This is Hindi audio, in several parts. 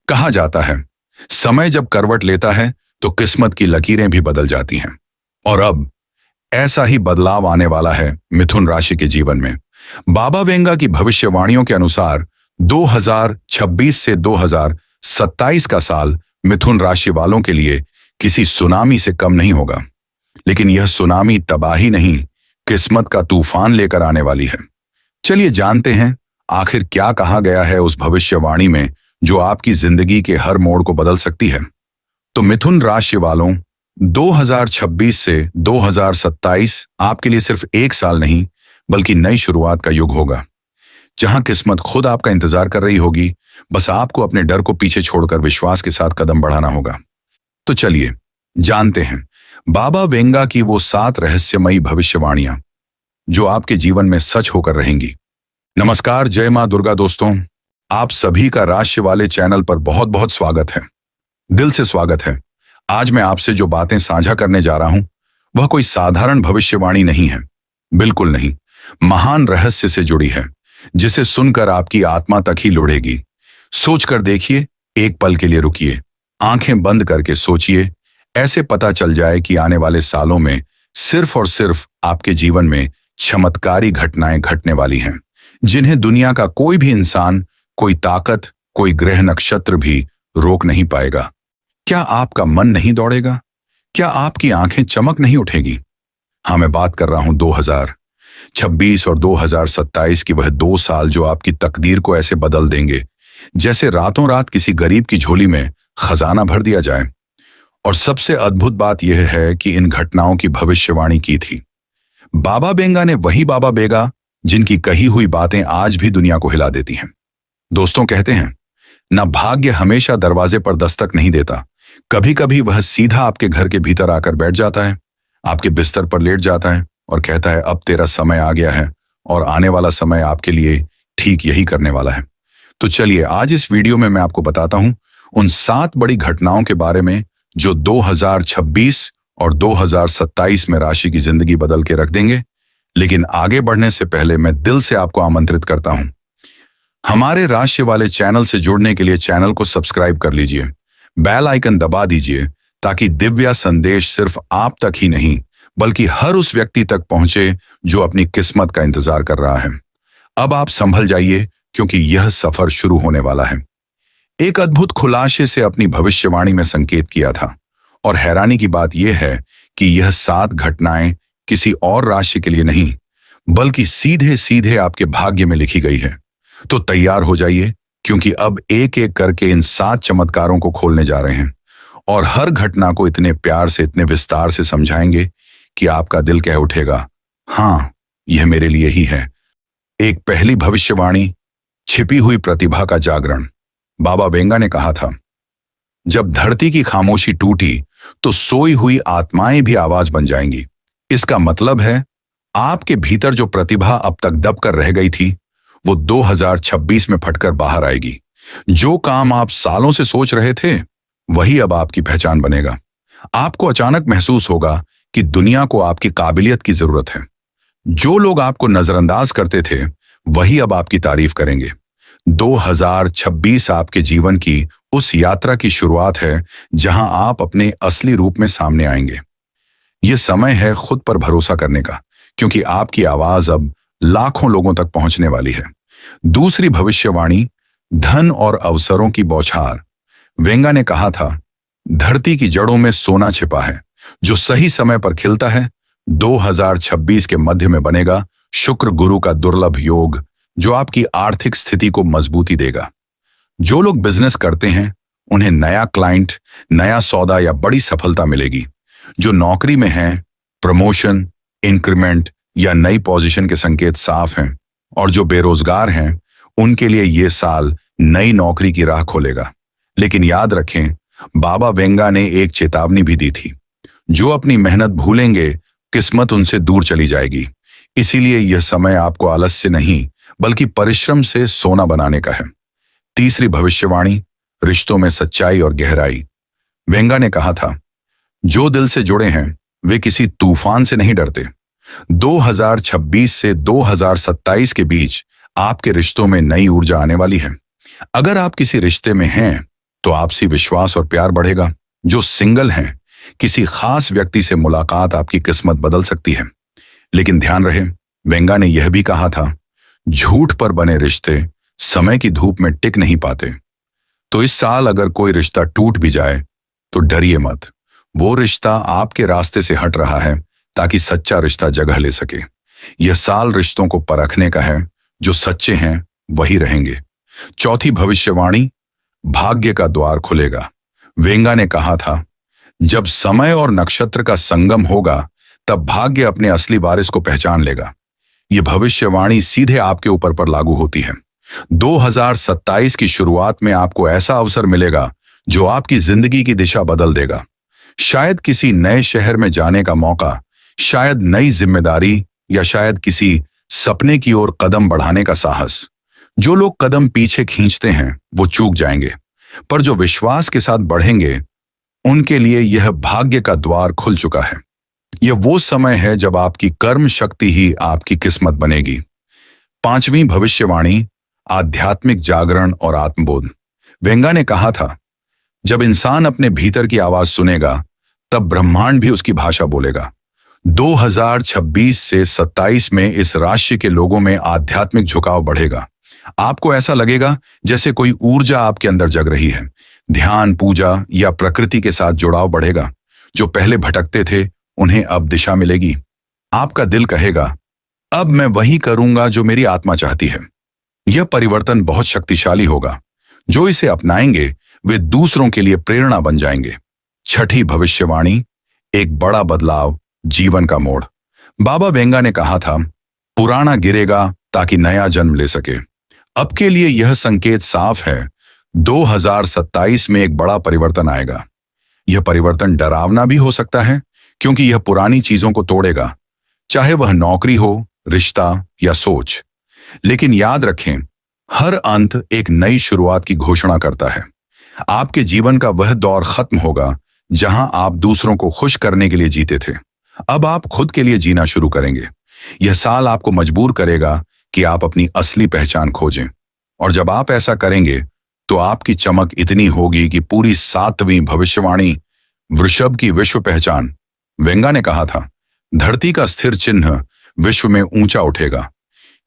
कहा जाता है, समय जब करवट लेता है तो किस्मत की लकीरें भी बदल जाती हैं। और अब ऐसा ही बदलाव आने वाला है मिथुन राशि के जीवन में। बाबा वेंगा की भविष्यवाणियों के अनुसार 2026 से 2027 का साल मिथुन राशि वालों के लिए किसी सुनामी से कम नहीं होगा। लेकिन यह सुनामी तबाही नहीं, किस्मत का तूफान लेकर आने वाली है। चलिए जानते हैं आखिर क्या कहा गया है उस भविष्यवाणी में जो आपकी जिंदगी के हर मोड़ को बदल सकती है। तो मिथुन राशि वालों, 2026 से 2027 आपके लिए सिर्फ एक साल नहीं बल्कि नई शुरुआत का युग होगा, जहां किस्मत खुद आपका इंतजार कर रही होगी। बस आपको अपने डर को पीछे छोड़कर विश्वास के साथ कदम बढ़ाना होगा। तो चलिए जानते हैं बाबा वेंगा की वो 7 रहस्यमयी भविष्यवाणियां जो आपके जीवन में सच होकर रहेंगी। नमस्कार, जय मां दुर्गा दोस्तों, आप सभी का राशि वाले चैनल पर बहुत बहुत स्वागत है। दिल से स्वागत है। आज मैं आपसे जो बातें साझा करने जा रहा हूं वह कोई साधारण भविष्यवाणी नहीं है, बिल्कुल नहीं। महान रहस्य से जुड़ी है, जिसे सुनकर आपकी आत्मा तक ही लुढ़ेगी। सोचकर देखिए, एक पल के लिए रुकिए, आंखें बंद करके सोचिए। ऐसे पता चल जाए कि आने वाले सालों में सिर्फ और सिर्फ आपके जीवन में चमत्कारी घटनाएं घटने वाली हैं, जिन्हें दुनिया का कोई भी इंसान, कोई ताकत, कोई ग्रह नक्षत्र भी रोक नहीं पाएगा। क्या आपका मन नहीं दौड़ेगा? क्या आपकी आंखें चमक नहीं उठेगी? हाँ, मैं बात कर रहा हूं 2026 और 2027 की, वह 2 साल जो आपकी तकदीर को ऐसे बदल देंगे जैसे रातों रात किसी गरीब की झोली में खजाना भर दिया जाए। और सबसे अद्भुत बात यह है कि इन घटनाओं की भविष्यवाणी की थी बाबा वेंगा ने, वही बाबा वेंगा जिनकी कही हुई बातें आज भी दुनिया को हिला देती हैं। दोस्तों, कहते हैं ना, भाग्य हमेशा दरवाजे पर दस्तक नहीं देता। कभी कभी वह सीधा आपके घर के भीतर आकर बैठ जाता है, आपके बिस्तर पर लेट जाता है और कहता है, अब तेरा समय आ गया है और आने वाला समय आपके लिए ठीक यही करने वाला है। तो चलिए आज इस वीडियो में मैं आपको बताता हूं उन 7 बड़ी घटनाओं के बारे में जो 2026 और 2027 में राशि की जिंदगी बदल के रख देंगे। लेकिन आगे बढ़ने से पहले मैं दिल से आपको आमंत्रित करता हूं, हमारे राशि वाले चैनल से जुड़ने के लिए चैनल को सब्सक्राइब कर लीजिए, बेल आइकन दबा दीजिए, ताकि दिव्य संदेश सिर्फ आप तक ही नहीं बल्कि हर उस व्यक्ति तक पहुंचे जो अपनी किस्मत का इंतजार कर रहा है। अब आप संभल जाइए, क्योंकि यह सफर शुरू होने वाला है। एक अद्भुत खुलासे से अपनी भविष्यवाणी में संकेत किया था, और हैरानी की बात यह है कि यह 7 घटनाएं किसी और राशि के लिए नहीं बल्कि सीधे सीधे आपके भाग्य में लिखी गई है। तो तैयार हो जाइए, क्योंकि अब एक एक करके इन 7 चमत्कारों को खोलने जा रहे हैं और हर घटना को इतने प्यार से, इतने विस्तार से समझाएंगे कि आपका दिल कह उठेगा, हाँ, यह मेरे लिए ही है। एक पहली भविष्यवाणी, छिपी हुई प्रतिभा का जागरण। बाबा वेंगा ने कहा था, जब धरती की खामोशी टूटी तो सोई हुई आत्माएं भी आवाज बन जाएंगी। इसका मतलब है आपके भीतर जो प्रतिभा अब तक दब कर रह गई थी वो 2026 में फटकर बाहर आएगी। जो काम आप सालों से सोच रहे थे वही अब आपकी पहचान बनेगा। आपको अचानक महसूस होगा कि दुनिया को आपकी काबिलियत की जरूरत है। जो लोग आपको नजरअंदाज करते थे वही अब आपकी तारीफ करेंगे। 2026 आपके जीवन की उस यात्रा की शुरुआत है जहां आप अपने असली रूप में सामने आएंगे। यह समय है खुद पर भरोसा करने का, क्योंकि आपकी आवाज अब लाखों लोगों तक पहुंचने वाली है। दूसरी भविष्यवाणी, धन और अवसरों की बौछार। वेंगा ने कहा था, धरती की जड़ों में सोना छिपा है जो सही समय पर खिलता है। 2026 के मध्य में बनेगा शुक्र गुरु का दुर्लभ योग, जो आपकी आर्थिक स्थिति को मजबूती देगा। जो लोग बिजनेस करते हैं उन्हें नया क्लाइंट, नया सौदा या बड़ी सफलता मिलेगी। जो नौकरी में हैं, प्रमोशन, इंक्रीमेंट या नई पोजीशन के संकेत साफ हैं। और जो बेरोजगार हैं उनके लिए यह साल नई नौकरी की राह खोलेगा। लेकिन याद रखें, बाबा वेंगा ने एक चेतावनी भी दी थी, जो अपनी मेहनत भूलेंगे किस्मत उनसे दूर चली जाएगी। इसीलिए यह समय आपको आलस्य नहीं बल्कि परिश्रम से सोना बनाने का है। तीसरी भविष्यवाणी, रिश्तों में सच्चाई और गहराई। वेंगा ने कहा था, जो दिल से जुड़े हैं वे किसी तूफान से नहीं डरते। 2026 से 2027 के बीच आपके रिश्तों में नई ऊर्जा आने वाली है। अगर आप किसी रिश्ते में हैं तो आपसी विश्वास और प्यार बढ़ेगा। जो सिंगल हैं, किसी खास व्यक्ति से मुलाकात आपकी किस्मत बदल सकती है। लेकिन ध्यान रहे, वेंगा ने यह भी कहा था, झूठ पर बने रिश्ते समय की धूप में टिक नहीं पाते। तो इस साल अगर कोई रिश्ता टूट भी जाए तो डरिए मत। वो रिश्ता आपके रास्ते से हट रहा है ताकि सच्चा रिश्ता जगह ले सके। यह साल रिश्तों को परखने का है। जो सच्चे हैं वही रहेंगे। चौथी भविष्यवाणी, भाग्य का द्वार खुलेगा। वेंगा ने कहा था, जब समय और नक्षत्र का संगम होगा तब भाग्य अपने असली वारिस को पहचान लेगा। यह भविष्यवाणी सीधे आपके ऊपर पर लागू होती है। 2027 की शुरुआत में आपको ऐसा अवसर मिलेगा जो आपकी जिंदगी की दिशा बदल देगा। शायद किसी नए शहर में जाने का मौका, शायद नई जिम्मेदारी, या शायद किसी सपने की ओर कदम बढ़ाने का साहस। जो लोग कदम पीछे खींचते हैं वो चूक जाएंगे, पर जो विश्वास के साथ बढ़ेंगे उनके लिए यह भाग्य का द्वार खुल चुका है। यह वो समय है जब आपकी कर्म शक्ति ही आपकी किस्मत बनेगी। पांचवीं भविष्यवाणी, आध्यात्मिक जागरण और आत्मबोध। वेंगा ने कहा था, जब इंसान अपने भीतर की आवाज सुनेगा तब ब्रह्मांड भी उसकी भाषा बोलेगा। 2026 से 27 में इस राशि के लोगों में आध्यात्मिक झुकाव बढ़ेगा। आपको ऐसा लगेगा जैसे कोई ऊर्जा आपके अंदर जग रही है। ध्यान, पूजा या प्रकृति के साथ जुड़ाव बढ़ेगा। जो पहले भटकते थे उन्हें अब दिशा मिलेगी। आपका दिल कहेगा, अब मैं वही करूंगा जो मेरी आत्मा चाहती है। यह परिवर्तन बहुत शक्तिशाली होगा। जो इसे अपनाएंगे वे दूसरों के लिए प्रेरणा बन जाएंगे। छठी भविष्यवाणी, एक बड़ा बदलाव, जीवन का मोड़। बाबा वेंगा ने कहा था, पुराना गिरेगा ताकि नया जन्म ले सके। अब के लिए यह संकेत साफ है, 2027 में एक बड़ा परिवर्तन आएगा। यह परिवर्तन डरावना भी हो सकता है क्योंकि यह पुरानी चीजों को तोड़ेगा, चाहे वह नौकरी हो, रिश्ता या सोच। लेकिन याद रखें, हर अंत एक नई शुरुआत की घोषणा करता है। आपके जीवन का वह दौर खत्म होगा जहां आप दूसरों को खुश करने के लिए जीते थे। अब आप खुद के लिए जीना शुरू करेंगे। यह साल आपको मजबूर करेगा कि आप अपनी असली पहचान खोजें, और जब आप ऐसा करेंगे तो आपकी चमक इतनी होगी कि पूरी सातवीं भविष्यवाणी, वृषभ की विश्व पहचान। वेंगा ने कहा था, धरती का स्थिर चिन्ह विश्व में ऊंचा उठेगा।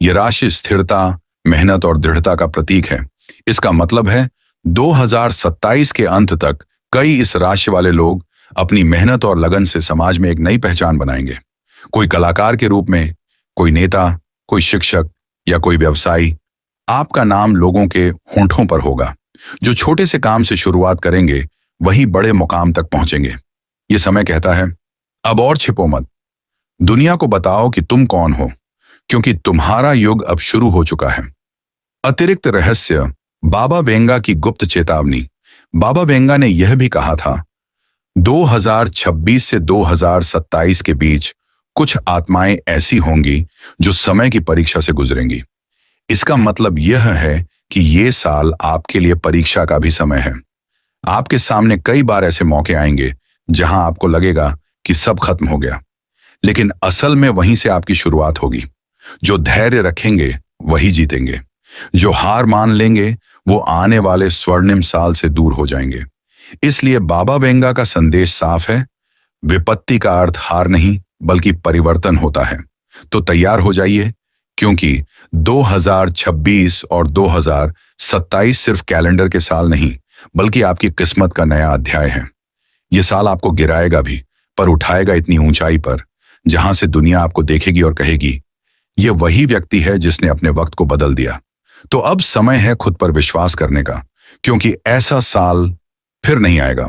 यह राशि स्थिरता, मेहनत और दृढ़ता का प्रतीक है। इसका मतलब है 2027 के अंत तक कई इस राशि वाले लोग अपनी मेहनत और लगन से समाज में एक नई पहचान बनाएंगे। कोई कलाकार के रूप में, कोई नेता, कोई शिक्षक या कोई व्यवसायी। आपका नाम लोगों के होंठों पर होगा। जो छोटे से काम से शुरुआत करेंगे वही बड़े मुकाम तक पहुंचेंगे। ये समय कहता है, अब और छिपो मत। दुनिया को बताओ कि तुम कौन हो, क्योंकि तुम्हारा युग अब शुरू हो चुका है। अतिरिक्त रहस्य, बाबा वेंगा की गुप्त चेतावनी। बाबा वेंगा ने यह भी कहा था, 2026 से 2027 के बीच कुछ आत्माएं ऐसी होंगी जो समय की परीक्षा से गुजरेंगी। इसका मतलब यह है कि ये साल आपके लिए परीक्षा का भी समय है। आपके सामने कई बार ऐसे मौके आएंगे जहां आपको लगेगा कि सब खत्म हो गया, लेकिन असल में वहीं से आपकी शुरुआत होगी। जो धैर्य रखेंगे वही जीतेंगे। जो हार मान लेंगे वो आने वाले स्वर्णिम साल से दूर हो जाएंगे। इसलिए बाबा वेंगा का संदेश साफ है, विपत्ति का अर्थ हार नहीं बल्कि परिवर्तन होता है। तो तैयार हो जाइए, क्योंकि 2026 और 2027 सिर्फ कैलेंडर के साल नहीं बल्कि आपकी किस्मत का नया अध्याय है। यह साल आपको गिराएगा भी, पर उठाएगा इतनी ऊंचाई पर जहां से दुनिया आपको देखेगी और कहेगी, यह वही व्यक्ति है जिसने अपने वक्त को बदल दिया। तो अब समय है खुद पर विश्वास करने का, क्योंकि ऐसा साल फिर नहीं आएगा।